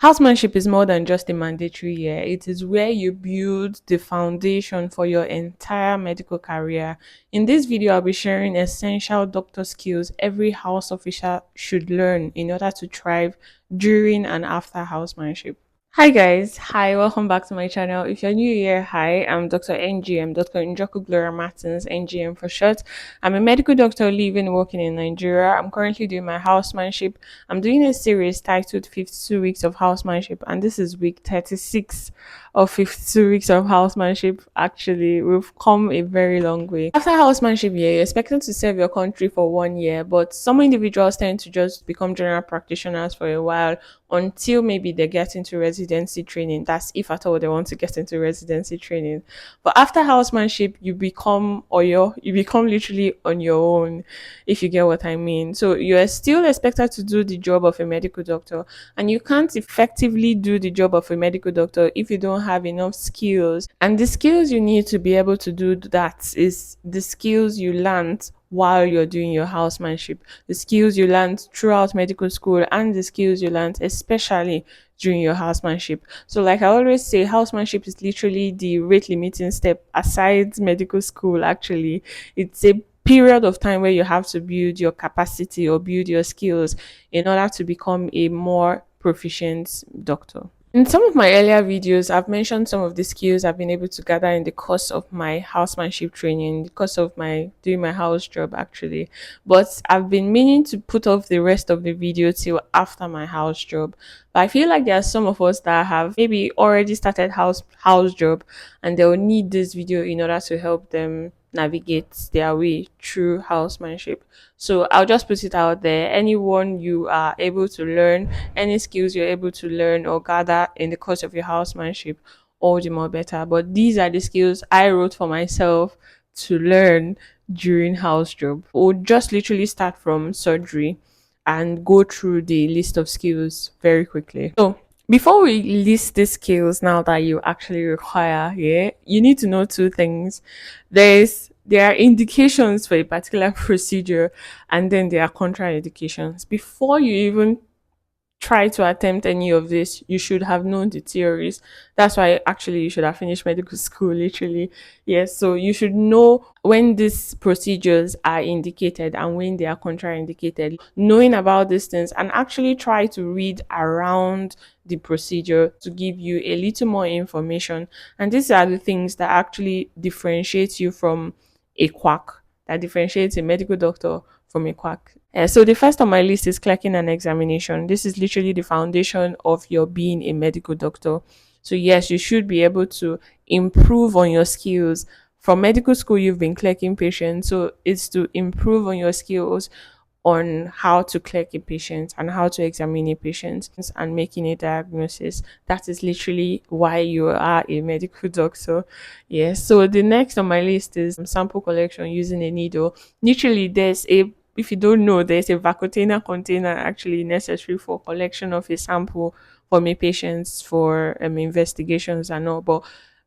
Housemanship is more than just a mandatory year. It is where you build the foundation for your entire medical career. In this video, I'll be sharing essential doctor skills every house official should learn in order to thrive during and after housemanship. Hi guys, hi, welcome back to my channel. If you're new here, hi, I'm Dr. NGM, Dr. Njoku Gloria Martins, NGM for short. I'm a medical doctor living and working in Nigeria. I'm currently doing my housemanship. I'm doing a series titled 52 Weeks of Housemanship, and this is week 36 of 52 weeks of housemanship. Actually, we've come a very long way. After housemanship year, you're expected to serve your country for 1 year, but some individuals tend to just become general practitioners for a while until maybe they get into residency training. That's if at all they want to get into residency training. But after housemanship, you become literally on your own, if you get what I mean. So you are still expected to do the job of a medical doctor, and you can't effectively do the job of a medical doctor if you don't have enough skills. And the skills you need to be able to do that is the skills you learned while you're doing your housemanship, the skills you learned throughout medical school, and the skills you learned especially during your housemanship. So, like I always say, housemanship is literally the rate limiting step aside medical school. Actually, it's a period of time where you have to build your capacity or build your skills in order to become a more proficient doctor. In some of my earlier videos, I've mentioned some of the skills I've been able to gather in the course of my housemanship training, the course of my doing my house job actually. But I've been meaning to put off the rest of the video till after my house job. But I feel like there are some of us that have maybe already started house job, and they'll need this video in order to help them navigate their way through housemanship. So I'll just put it out there. Anyone you are able to learn, any skills you're able to learn or gather in the course of your housemanship, all the more better. But these are the skills I wrote for myself to learn during house job. Or just literally start from surgery and go through the list of skills very quickly. So before we list the skills now that you actually require, yeah, you need to know two things. There are indications for a particular procedure, and then there are contraindications. Before you even try to attempt any of this, you should have known the theories. That's why actually you should have finished medical school, literally. Yes, so you should know when these procedures are indicated and when they are contraindicated. Knowing about these things and actually try to read around the procedure to give you a little more information. And these are the things that actually differentiate you from a quack, that differentiates a medical doctor from a quack. So the first on my list is clerking and examination. This is literally the foundation of your being a medical doctor. So yes, you should be able to improve on your skills. From medical school, you've been clerking patients, so it's to improve on your skills on how to clerk a patient and how to examine a patient and making a diagnosis. That is literally why you are a medical doctor. Yes. So the next on my list is sample collection using a needle. Literally, if you don't know, there's a vacuum container actually necessary for collection of a sample from a patient for investigations and all. But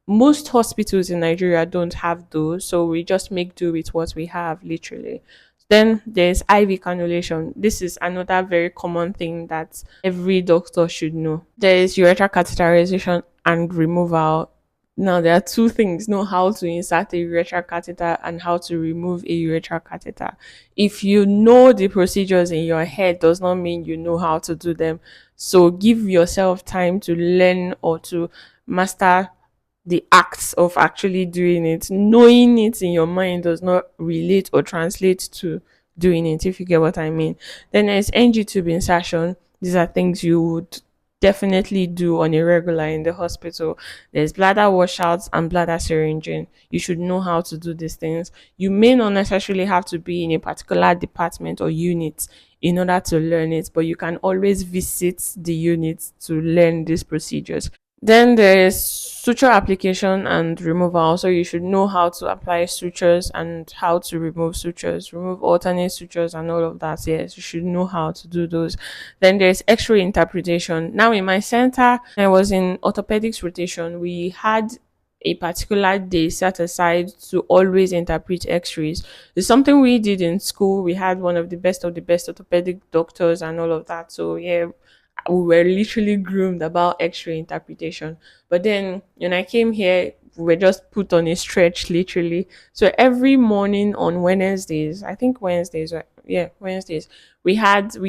most hospitals in Nigeria don't have those, so we just make do with what we have, literally. Then there's IV cannulation. This is another very common thing that every doctor should know. There is urethral catheterization and removal. Now, there are two things: know how to insert a urethral catheter and how to remove a urethral catheter. If you know the procedures in your head, does not mean you know how to do them. So give yourself time to learn or to master the acts of actually doing it. Knowing it in your mind does not relate or translate to doing it, if you get what I mean. Then there's NG tube insertion. These are things you would definitely do on a regular in the hospital. There's bladder washouts and bladder syringing. You should know how to do these things. You may not necessarily have to be in a particular department or unit in order to learn it, but you can always visit the unit to learn these procedures. Then there is suture application and removal. So you should know how to apply sutures and how to remove sutures, remove alternate sutures and all of that. Yes, you should know how to do those. Then there's X-ray interpretation. Now in my center, I was in orthopedics rotation. We had a particular day set aside to always interpret X-rays. It's something we did in school. We had one of the best orthopedic doctors and all of that. So yeah, we were literally groomed about x-ray interpretation. But then when I came here, we were just put on a stretch literally. So every morning on Wednesdays, I think Wednesdays, yeah, Wednesdays, we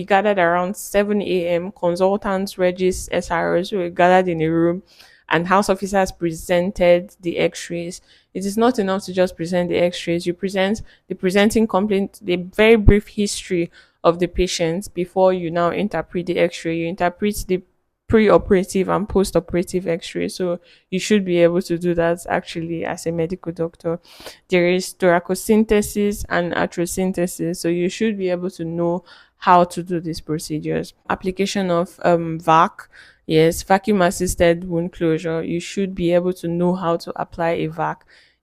gathered around 7 a.m. Consultants, regis, SROs, we gathered in a room, and house officers presented the x-rays. It is not enough to just present the x-rays. You present the presenting complaint, the very brief history of the patient before you now interpret the x-ray. You interpret the pre-operative and post-operative x-ray. So you should be able to do that actually as a medical doctor. There is thoracosynthesis and arthrosynthesis. So you should be able to know how to do these procedures. Application of VAC. Yes, vacuum assisted wound closure. You should be able to know how to apply a VAC.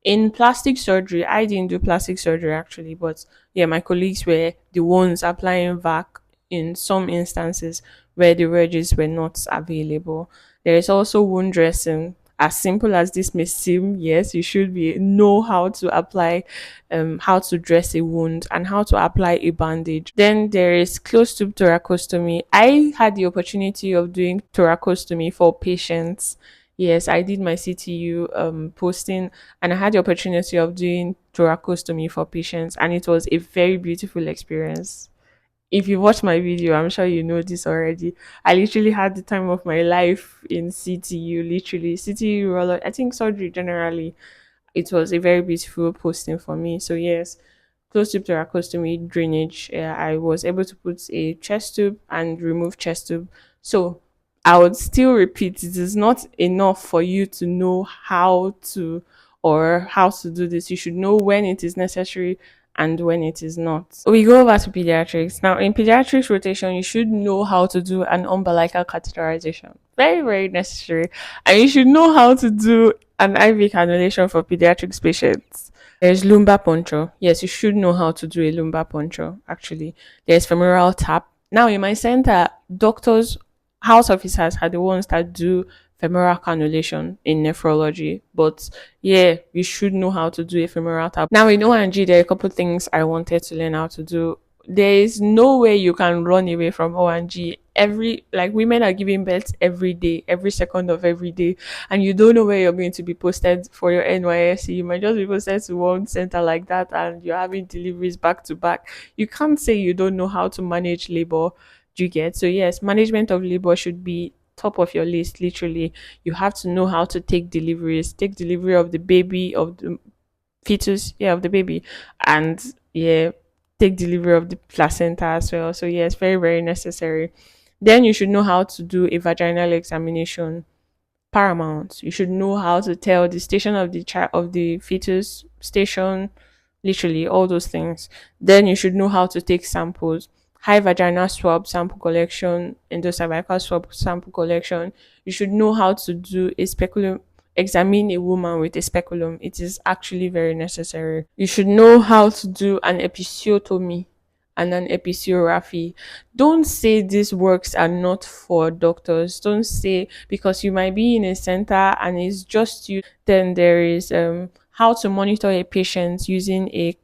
In plastic surgery, I didn't do plastic surgery actually, but yeah, my colleagues were the ones applying VAC in some instances where the regis were not available. There is also wound dressing. As simple as this may seem, yes, you should be know how to apply, how to dress a wound and how to apply a bandage. Then there is closed tube thoracostomy. I had the opportunity of doing thoracostomy for patients. Yes, I did my CTU posting, and I had the opportunity of doing thoracostomy for patients, and it was a very beautiful experience. If you watch my video, I'm sure you know this already. I literally had the time of my life in CTU, literally. CTU, I think surgery generally. It was a very beautiful posting for me. So, yes, closed tube thoracostomy drainage. I was able to put a chest tube and remove chest tube. So, I would still repeat, it is not enough for you to know how to or how to do this. You should know when it is necessary and when it is not. We go over to pediatrics. Now, in pediatrics rotation, you should know how to do an umbilical catheterization. Very, very necessary. And you should know how to do an IV cannulation for pediatrics patients. There's lumbar puncture. Yes, you should know how to do a lumbar puncture, actually. There's femoral tap. Now, in my center, doctors, house officers are the ones that do femoral cannulation in nephrology. But yeah, you should know how to do a femoral tap. Now, in ONG, there are a couple things I wanted to learn how to do. There is no way you can run away from ONG. Like women are giving birth every day, every second of every day, and you don't know where you're going to be posted for your NYSC. You might just be posted to one center like that, and you're having deliveries back to back. You can't say you don't know how to manage labor. Do you get? So yes, management of labor should be top of your list. Literally, you have to know how to take deliveries, take delivery of the baby, of the fetus, yeah, of the baby, and yeah, take delivery of the placenta as well. So yes, very, very necessary. Then you should know how to do a vaginal examination. Paramount. You should know how to tell the station of the child, of the fetus station, literally all those things. Then you should know how to take samples. High vaginal swab sample collection, endocervical swab sample collection. You should know how to do a speculum, examine a woman with a speculum. It is actually very necessary. You should know how to do an episiotomy and an episiraphy. Don't say these works are not for doctors. Don't say, because you might be in a center and it's just you. Then there is how to monitor a patient using a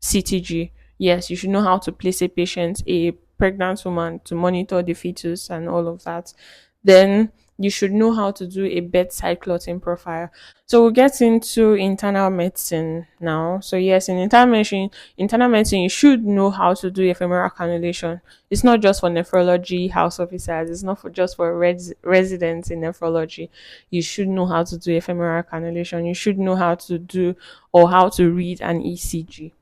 CTG. Yes, you should know how to place a patient, a pregnant woman, to monitor the fetus and all of that. Then you should know how to do a bedside clotting profile. So we'll get into internal medicine now. So yes, in internal medicine, you should know how to do a femoral cannulation. It's not just for nephrology house officers. It's not for just for residents in nephrology. You should know how to do a femoral cannulation. You should know how to do or how to read an ECG.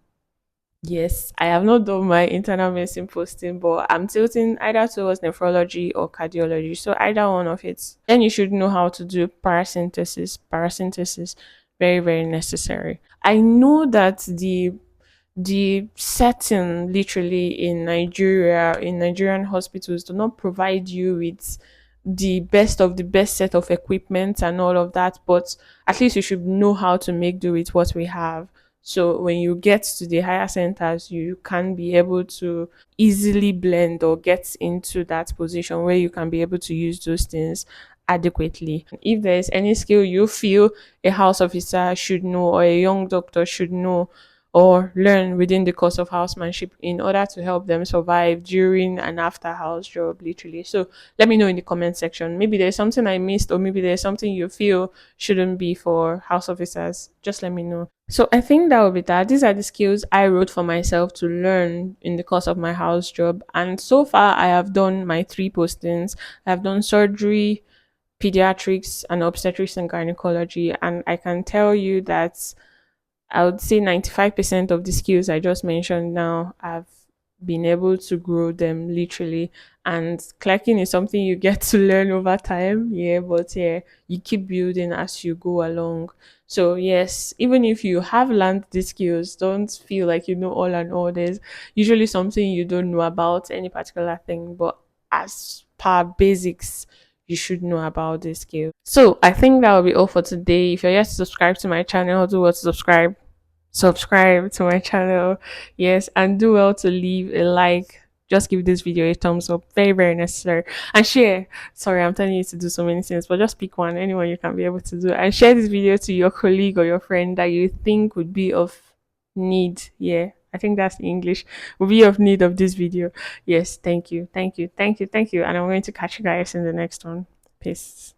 Yes, I have not done my internal medicine posting, but I'm tilting either towards nephrology or cardiology. So either one of it. Then you should know how to do paracentesis. Paracentesis, very, very necessary. I know that the setting literally in Nigeria, in Nigerian hospitals, do not provide you with the best of the best set of equipment and all of that, but at least you should know how to make do with what we have. So when you get to the higher centers, you can be able to easily blend or get into that position where you can be able to use those things adequately. If there's any skill you feel a house officer should know or a young doctor should know, or learn within the course of housemanship in order to help them survive during and after house job, literally. So let me know in the comment section. Maybe there's something I missed, or maybe there's something you feel shouldn't be for house officers. Just let me know. So I think that would be that. These are the skills I wrote for myself to learn in the course of my house job. And so far, I have done my three postings. I've done surgery, pediatrics, and obstetrics and gynecology. And I can tell you that I would say 95% of the skills I just mentioned now, I've been able to grow them literally. And clerking is something you get to learn over time. Yeah, but yeah, you keep building as you go along. So yes, even if you have learned these skills, don't feel like you know all and all. There's usually something you don't know about any particular thing, but as per basics, you should know about this skill. So I think that will be all for today. If you're yet to subscribe to my channel, do what to subscribe to my channel, yes, and do well to leave a like. Just give this video a thumbs up, very very necessary, and share. Sorry, I'm telling you to do so many things, but just pick one, anyone you can be able to do, and share this video to your colleague or your friend that you think would be of need. Yeah, I think that's English, will be of need of this video. Yes, thank you, and I'm going to catch you guys in the next one. Peace.